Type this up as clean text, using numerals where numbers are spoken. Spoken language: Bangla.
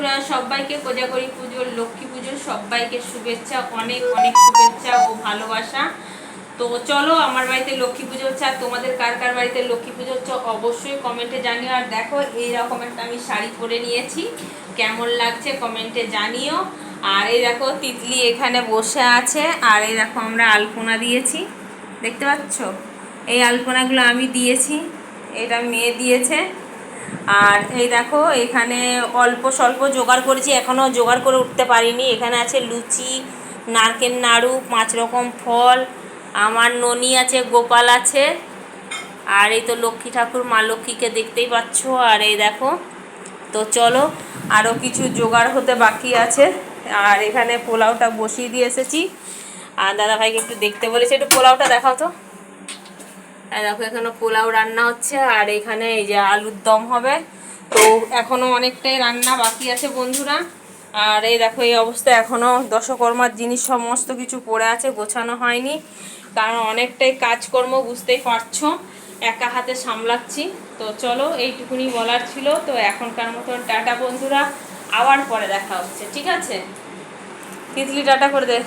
সবাইকে কোজাগরী পুজোর, লক্ষ্মী পুজোর সবাইকে শুভেচ্ছা, অনেক অনেক শুভেচ্ছা ও ভালোবাসা। তো চলো, আমার বাড়িতে লক্ষ্মী পুজো হচ্ছে, আর তোমাদের কার কার বাড়িতে লক্ষ্মী পুজো হচ্ছে অবশ্যই কমেন্টে জানিও। আর দেখো এইরকম একটা আমি শাড়ি পরে নিয়েছি, কেমন লাগছে কমেন্টে জানিও। আর এই দেখো তিতলি এখানে বসে আছে, আর এই দেখো আমরা আলপনা দিয়েছি, দেখতে পাচ্ছ? এই আলপনাগুলো আমি দিয়েছি, এটা মেয়ে দিয়েছে। আর এই দেখো এখানে অল্প স্বল্প জোগাড় করেছি, এখনও জোগাড় করে উঠতে পারিনি। এখানে আছে লুচি, নারকেল নাড়ু, 5 রকম ফল, আমার ননি আছে, গোপাল আছে, আর এই তো লক্ষ্মী ঠাকুর, মা লক্ষ্মীকে দেখতেই পাচ্ছ। আর এই দেখো, তো চলো আরও কিছু জোগাড় হতে বাকি আছে। আর এখানে পোলাওটা বসিয়ে দিয়ে এসেছি, আর দাদাভাইকে একটু দেখতে বলেছি, একটু পোলাওটা দেখাও তো। দেখো এখানে পোলাও রান্না হচ্ছে, আর এখানে এই যে আলুর দম হবে। তো এখনও অনেকটাই রান্না বাকি আছে বন্ধুরা। আর এই দেখো এই অবস্থা, এখনও দশকর্মার জিনিস সমস্ত কিছু পড়ে আছে, গোছানো হয়নি, কারণ অনেকটাই কাজকর্ম, বুঝতেই পারছো, একা হাতে সামলাচ্ছি। তো চলো এইটুকুনি বলার ছিল। তো এখনকার মতন টাটা বন্ধুরা, আবার পরে দেখা হচ্ছে, ঠিক আছে? তিতলি টাটা করে দে।